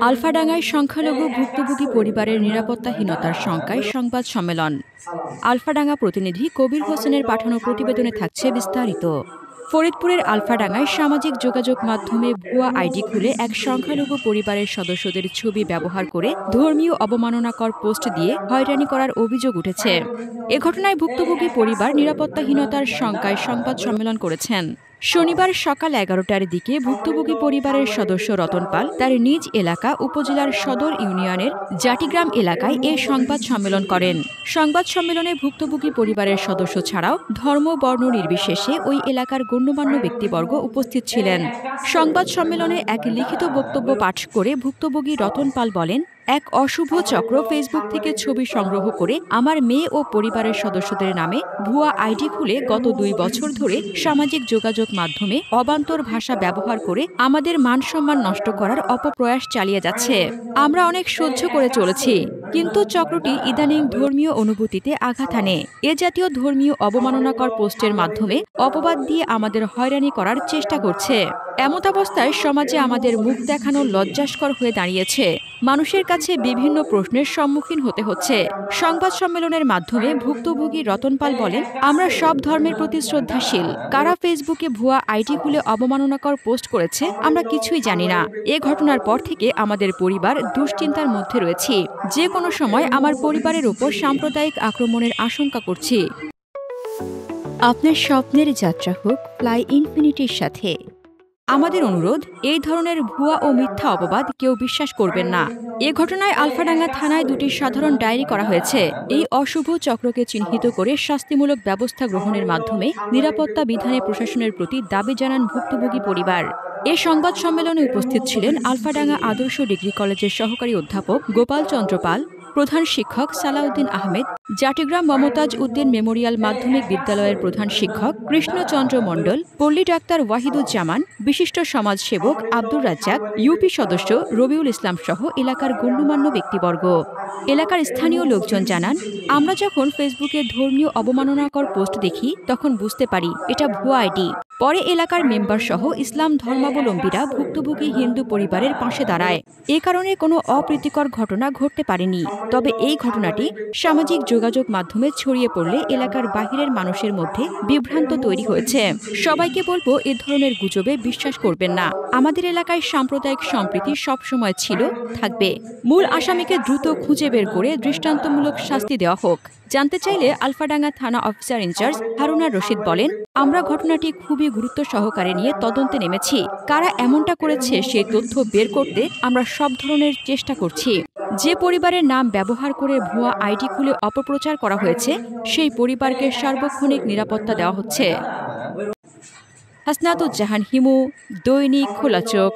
আলফাডাঙ্গায় সংখ্যালঘু ভুক্তভোগী পরিবারের নিরাপত্তাহীনতার শঙ্কায় সংবাদ সম্মেলন। আলফাডাঙ্গা প্রতিনিধি কবির হোসেনের পাঠানো প্রতিবেদনে থাকছে বিস্তারিত। ফরিদপুরের আলফাডাঙ্গায় সামাজিক যোগাযোগ মাধ্যমে ভুয়া আইডি খুলে এক সংখ্যালঘু পরিবারের সদস্যদের ছবি ব্যবহার করে ধর্মীয় অবমাননাকর পোস্ট দিয়ে হয়রানি করার অভিযোগ উঠেছে। এ ঘটনায় ভুক্তভোগী পরিবার নিরাপত্তাহীনতার শঙ্কায় সংবাদ সম্মেলন করেছেন। শনিবার সকাল 11টার দিকে ভুক্তভোগী পরিবারের সদস্য রতন পাল তার নিজ এলাকা উপজেলার সদর ইউনিয়নের জাটিগ্রাম এলাকায় এ সংবাদ সম্মেলন করেন। সংবাদ সম্মেলনে ভুক্তভোগী পরিবারের সদস্য ছাড়াও ধর্ম বর্ণ নির্বিশেষে ওই এলাকার গণ্যমান্য ব্যক্তিবর্গ উপস্থিত ছিলেন। সংবাদ সম্মেলনে এক লিখিত বক্তব্য পাঠ করে ভুক্তভোগী রতন পাল বলেন, এক অশুভ চক্র ফেসবুক থেকে ছবি সংগ্রহ করে আমার মেয়ে ও পরিবারের সদস্যদের নামে ভুয়া আইডি খুলে গত 2 বছর ধরে সামাজিক যোগাযোগ মাধ্যমে অবান্তর ভাষা ব্যবহার করে আমাদের মান-সম্মান নষ্ট করার অপপ্রয়াস চালিয়ে যাচ্ছে। আমরা অনেক সহ্য করে চলেছি, কিন্তু চক্রটি ইদানিং ধর্মীয় অনুভূতিতে আঘাত আনে। এ জাতীয় ধর্মীয় অবমাননাকর পোস্টের মাধ্যমে অপবাদ দিয়ে আমাদের হয়রানি করার চেষ্টা করছে। এমতাবস্থায় সমাজে আমাদের মুখ দেখানো লজ্জাস্কর হয়ে দাঁড়িয়েছে। মানুষের কাছে বিভিন্ন প্রশ্নের সম্মুখীন হতে হচ্ছে। সংবাদ সম্মেলনের মাধ্যমে ভুক্তভোগী রতন পাল বলেন, আমরা সব ধর্মের প্রতি শ্রদ্ধাশীল। কারা ফেসবুকে ভুয়া আইডি খুলে অবমাননাকর পোস্ট করেছে আমরা কিছুই জানি না। এ ঘটনার পর থেকে আমাদের পরিবার দুশ্চিন্তার মধ্যে রয়েছি। যে কোনো সময় আমার পরিবারের উপর সাম্প্রদায়িক আক্রমণের আশঙ্কা করছি। আপনার স্বপ্নের যাত্রা হোক ফ্লাই ইনফিনিটির সাথে। আমাদের অনুরোধ, এই ধরনের ভুয়া ও মিথ্যা অপবাদ কেউ বিশ্বাস করবেন না। এ ঘটনায় আলফাডাঙ্গা থানায় 2টি সাধারণ ডায়েরি করা হয়েছে। এই অশুভ চক্রকে চিহ্নিত করে শাস্তিমূলক ব্যবস্থা গ্রহণের মাধ্যমে নিরাপত্তা বিধানে প্রশাসনের প্রতি দাবি জানান ভুক্তভোগী পরিবার। এ সংবাদ সম্মেলনে উপস্থিত ছিলেন আলফাডাঙ্গা আদর্শ ডিগ্রি কলেজের সহকারী অধ্যাপক গোপাল চন্দ্র পাল, প্রধান শিক্ষক সালাউদ্দিন আহমেদ, জাটিগ্রাম মমতাজ উদ্দিন মেমোরিয়াল মাধ্যমিক বিদ্যালয়ের প্রধান শিক্ষক কৃষ্ণচন্দ্র মণ্ডল, পল্লী ডাক্তার ওয়াহিদুজ্জামান, বিশিষ্ট সমাজসেবক আব্দুর রাজ্জাক, ইউপি সদস্য রবিউল ইসলাম সহ এলাকার গণ্যমান্য ব্যক্তিবর্গ। এলাকার স্থানীয় লোকজন জানান, আমরা যখন ফেসবুকে ধর্মীয় অবমাননাকর পোস্ট দেখি তখন বুঝতে পারি এটা ভুয়া আইডি। পরে এলাকার মেম্বার সহ ইসলাম ধর্মাবলম্বীরা ভুক্তভোগী হিন্দু পরিবারের পাশে দাঁড়ায়। এ কারণে কোনো অপ্রীতিকর ঘটনা ঘটতে পারেনি। তবে এই ঘটনাটি সামাজিক যোগাযোগ মাধ্যমে ছড়িয়ে পড়লে এলাকার বাহিরের মানুষের মধ্যে বিভ্রান্ত তৈরি হয়েছে। সবাইকে বলবো, এ ধরনের গুজবে বিশ্বাস করবেন না। আমাদের এলাকায় সাম্প্রদায়িক সম্প্রীতি সবসময় ছিল, থাকবে। মূল আসামিকে দ্রুত খুঁজে বের করে দৃষ্টান্তমূলক শাস্তি দেওয়া হোক। জানতে চাইলে আলফাডাঙ্গা থানা অফিসার ইনচার্জ হারুনার রশিদ বলেন, আমরা ঘটনাটি খুবই গুরুত্ব সহকারে নিয়ে তদন্তে নেমেছি। কারা এমনটা করেছে সেই তথ্য বের করতে আমরা সব ধরনের চেষ্টা করছি। যে পরিবারের নাম ব্যবহার করে ভুয়া আইডি খুলে অপপ্রচার করা হয়েছে সেই পরিবারকে সার্বক্ষণিক নিরাপত্তা দেওয়া হচ্ছে। হাসনাতুজ্জাহান হিমু, দৈনিক খোলা চোখ।